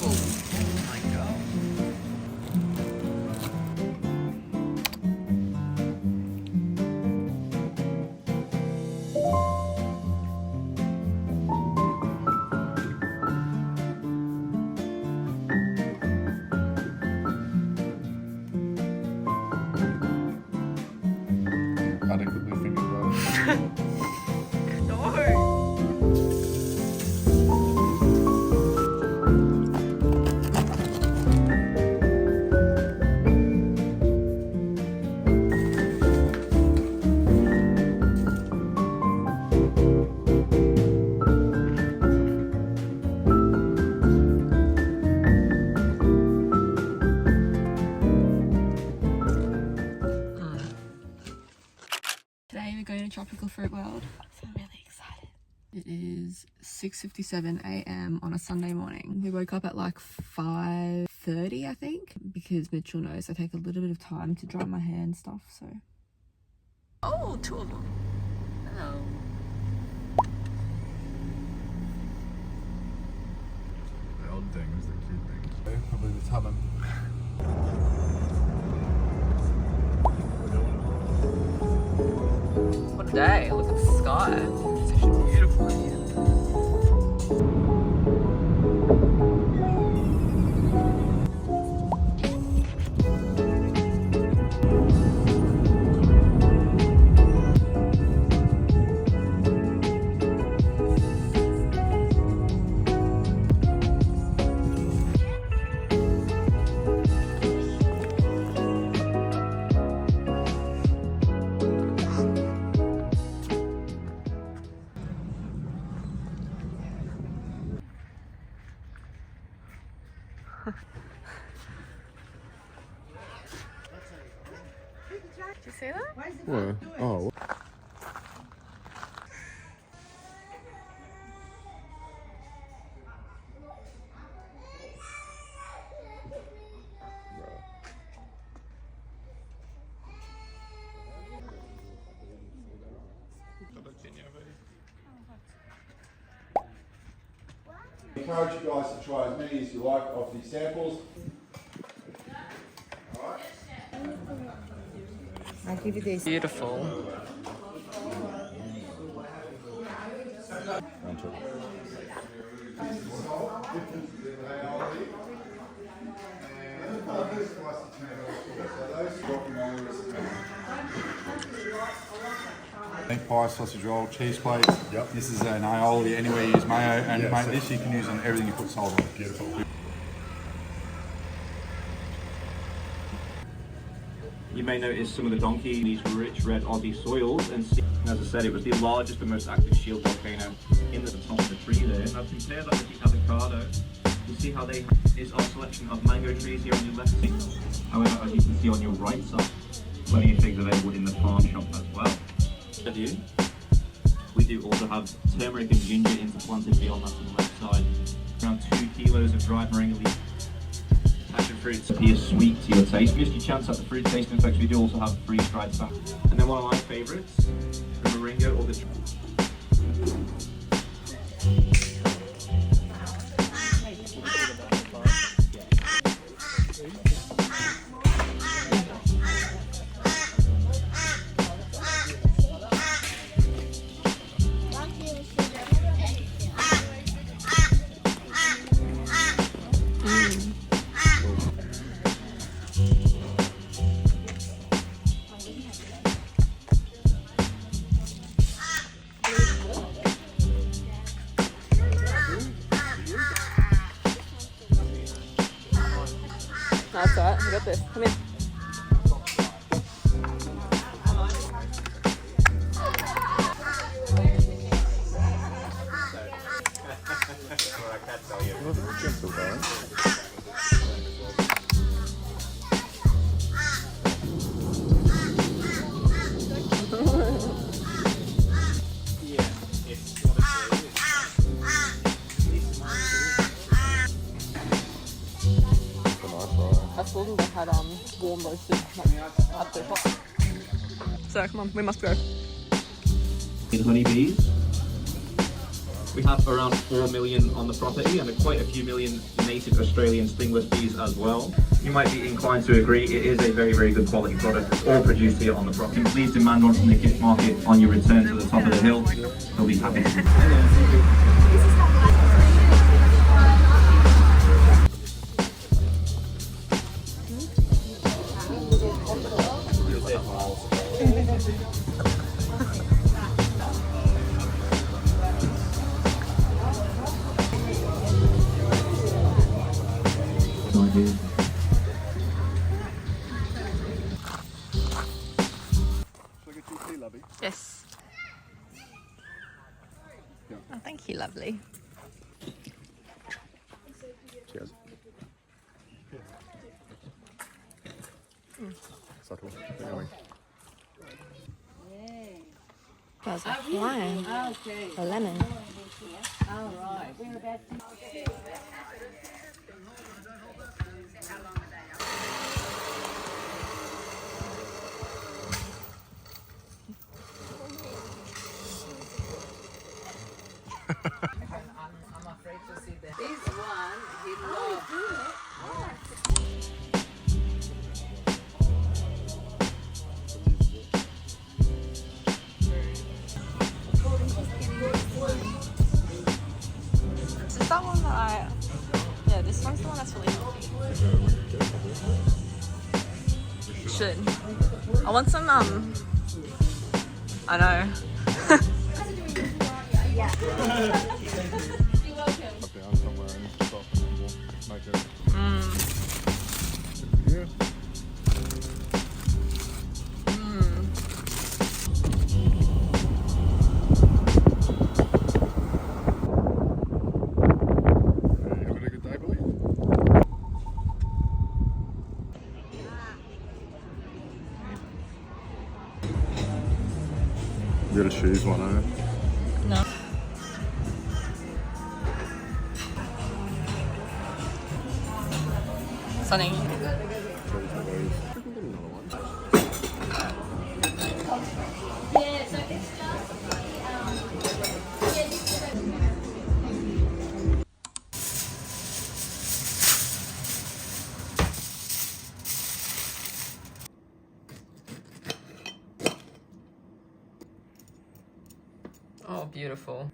Oh my god. Adequately fingered well. No. Today we're going to Tropical Fruit World, so I'm really excited. It is 6:57 a.m. on a Sunday morning. We woke up at like 5:30, I think, because Mitchell knows I take a little bit of time to dry my hair and stuff, so. Oh, two of them. Hello. The odd things, the cute things. Probably the talent. What a day, look at the sky. It's actually beautiful in here. Do you see that? Where? Oh. Encourage you guys to try as many as you like of these samples. I'll give you this. Beautiful. Meat pie, sausage roll, cheese plates. Yep. This is an aioli. Anywhere you use mayo, and Yeah, mate, so- this you can use on everything you put salt on. Beautiful. You may notice some of the donkey in these rich red Aussie soils, and as I said, it was the largest and most active shield volcano in the top of the tree there. Now compare that with the avocado. You see how they is our selection of mango trees here on your left. However, as you can see on your right side, plenty of things available in the farm shop as well. We do also have turmeric and ginger interplanted beyond that on the left side. Around 2 kilos of dried moringa leaves. Passion fruits appear sweet to your taste. Just your chance at the fruit tasting effects. We do also have freeze-dried stuff. And then one of my favourites, the moringa or the... That's alright, I got this. Come in. I saw them, they had warm roasted at the shop. So come on, we must go. Honeybees. We have around 4 million on the property and quite a few million native Australian stingless bees as well. You might be inclined to agree, it is a very, very good quality product. It's all produced here on the property. Please demand one from the gift market on your return to the top of the hill. They'll be happy to. Yes. Oh, thank you, lovely. Cheers. Subtle. Anyway. Smells like lime. Okay. Or lemon. All right. We're about to... I'm afraid to see that. This one, he loves. Is this that one that I... Yeah, this one's the one that's really should. I want some, I know. Down somewhere and stop and walk, make it. Yeah. You having a good day, buddy? You gotta choose one, eh? No. Sunny. Oh, beautiful.